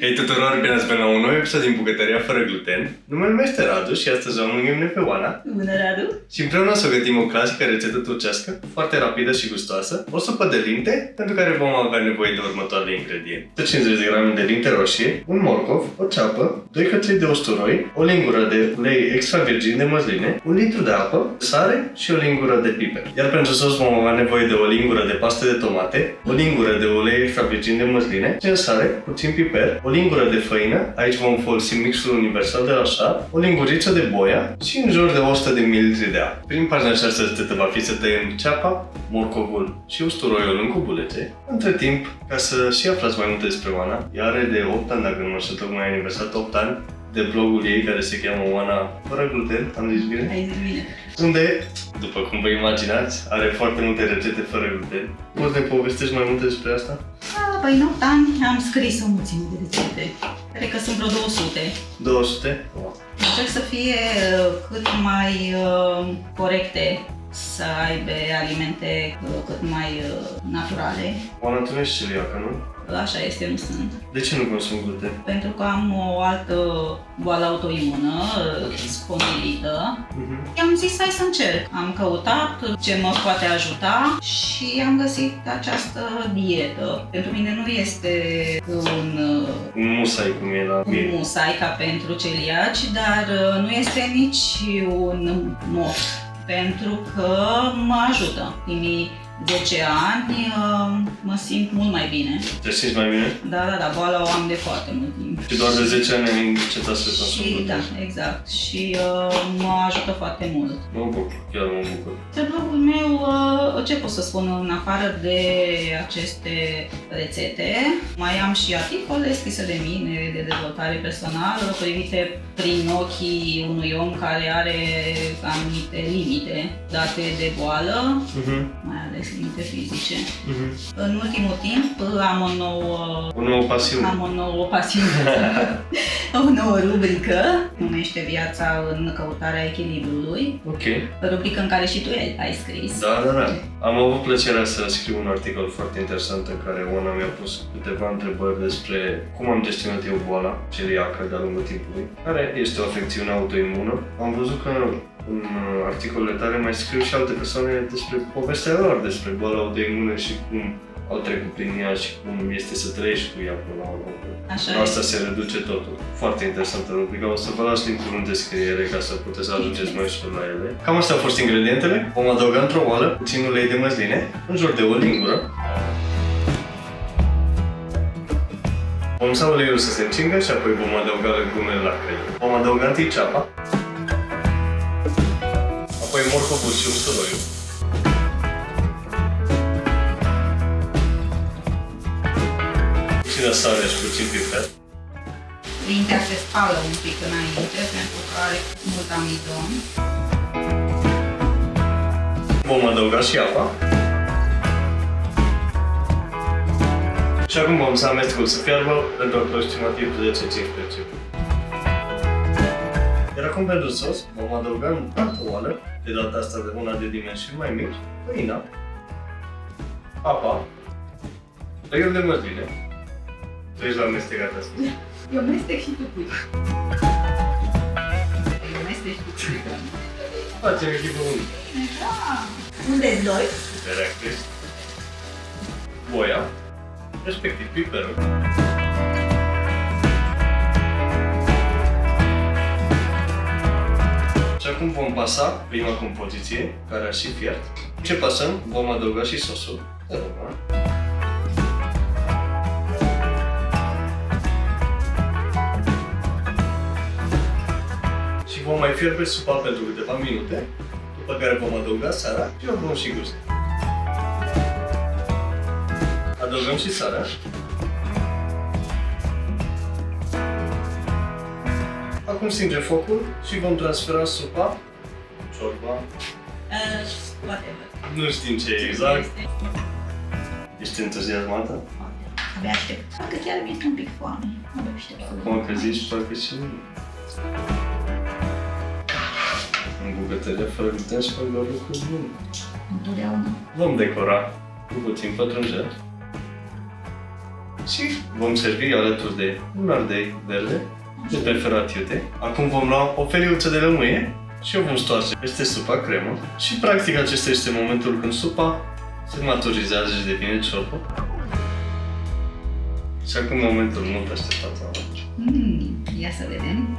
Hei tuturor, bine ați venit la un nou episod din Bucătăria fără gluten. Numele meu este Radu și astăzi am lângă mine pe Oana. Bună, Radu! Și împreună o să gătim o clasică rețetă turcească, foarte rapidă și gustoasă, o supă de linte, pentru care vom avea nevoie de următoarele ingrediente: 150 de grame de linte roșie, un morcov, o ceapă, 2 căței de usturoi, o lingură de ulei extra virgin de măsline, 1 litru de apă, sare și o lingură de piper. Iar pentru sos vom avea nevoie de o lingură de pastă de tomate, o lingură de ulei extra virgin de măsline, puțin sare, puțin piper, o lingură de făină, aici vom folosi mixul universal de la Sharp, o linguriță de boia și în jur de 100 de ml de apă. Prin pagina aceasta rețetă va fi să tăiem ceapa, morcovul și usturoiul în cubulețe. Între timp, ca să și aflați mai multe despre Oana, ea are de 8 ani, dacă nu mă știu, tocmai a aniversat 8 ani de blogul ei care se cheamă Oana fără gluten, am zis bine? Ai zis bine. Unde, după cum vă imaginați, are foarte multe rețete fără gluten. Poți ne povestești mai multe despre asta? Păi în 8 ani am scris o mulțime de rețete. Cred că sunt vreo 200. 200? Wow. Încerc să fie cât mai corecte, să aibă alimente cât mai naturale. Oana, tu nu ești celiacă, nu? Așa este, nu sunt. De ce nu consumi gluten? Pentru că am o altă boală autoimună, spondilită. I-am zis hai să încerc. Am căutat ce mă poate ajuta și am găsit această dietă. Pentru mine nu este un musai cum e la mine. musai ca pentru celiaci, dar nu este nici un moft. Pentru că mă ajută. Primii 10 ani mă simt mult mai bine. Te simți mai bine? Da, boala o am de foarte mult timp. Și doar de 10 ani ai încetat să consumi gluten? Da, exact. Și mă ajută foarte mult. Mă bucur, chiar mă bucur. Pe blogul meu, ce pot să spun, în afară de aceste rețete, mai am și articole scrise de mine, de dezvoltare personală, privite prin ochii unui om care are anumite limite date de boală, mai ales limite fizice. În ultimul timp am o nouă pasiune. Am o nouă pasiune. O nouă rubrică, numește Viața în căutarea echilibrului. Ok. Rubrică în care și tu ai scris. Da. Am avut plăcerea să scriu un articol foarte interesant în care Oana mi-a pus câteva întrebări despre cum am gestionat eu boala celiacă de-a lungul timpului, care este o afecțiune autoimună. Am văzut că în articolele tale mai scriu și alte persoane despre povestea lor, despre boala autoimună și cum au trecut prin ea și cum este să trăiești cu ea până la urmă. Asta se reduce totul. Foarte interesantă rubrică. O să vă las link-ul în descriere ca să puteți să ajungeți mai ușor la ele. Cam astea au fost ingredientele. Vom adăuga într-o oală puțin ulei de măsline, în jur de o lingură. Vom lăsa uleiul să se încingă și apoi vom adăuga legumele la cremă. Vom adăuga întâi ceapa, apoi morcovul și usturoiul. Puțină sare și puțin piper. Lintea se spală un pic înainte, pentru că are mult amidon. Vom adăuga și apa. Și acum vom să amestecul să fiarbă pentru aproximativ 10-15. Iar acum pentru sos vom adăuga în altă oală, de data asta de una de dimensiuni mai mici, făina, apa, uleiul de măsline. Tu ești la amestecat asta. Eu amestec și tu pui. Eu amestec și tu pui. Facem echipă unică. Da! Unde-s doi? Puterea crește. Boia, respectiv piperul. Și acum vom pasa prima compoziție, care a și fiert. Ce pasăm, vom adăuga și sosul. Și vom mai fierbe supa pentru câteva minute, după care vom adăuga sarea și o vom și gusta. Adăugăm și sarea. Acum stingem focul și vom transfera supa, ciorba. Whatever. Nu știm ce e exact. Ești entuziasmată? Abia aștept. Parcă chiar mi-este un pic foame. Abia aștept. Acum că zici, parcă și nu. În bucătăria fără gluten și fac doar lucruri bune. Întotdeauna. Vom decora cu puțin pătrunjel. și vom servi alături de un ardei verde, de preferat iute. Acum vom lua o feliuță de lămâie și o vom stoarce peste supa cremă și practic acesta este momentul când supa se maturizează și devine ciorbă. Și acum momentul mult așteptat la lunch. Ia să vedem.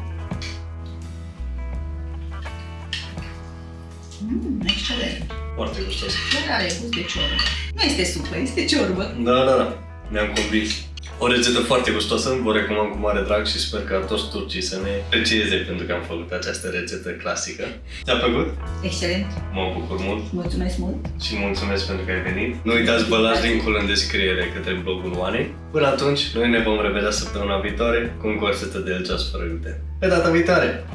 Excelent. Foarte gustos. Chiar are gust de ciorbă. Nu este supă, este ciorbă. Da. Ne-am convins. O rețetă foarte gustoasă, vă recomand cu mare drag și sper ca toți turcii să ne aprecieze pentru că am făcut această rețetă clasică. Ți-a plăcut? Excelent. Mă bucur mult Mulțumesc mult. și mulțumesc pentru că ai venit. Nu uitați, vă las link-ul în descriere către blogul Oanei. Până atunci, noi ne vom revedea săptămâna viitoare cu încă o rețetă de elceas fără gluten. Pe data viitoare!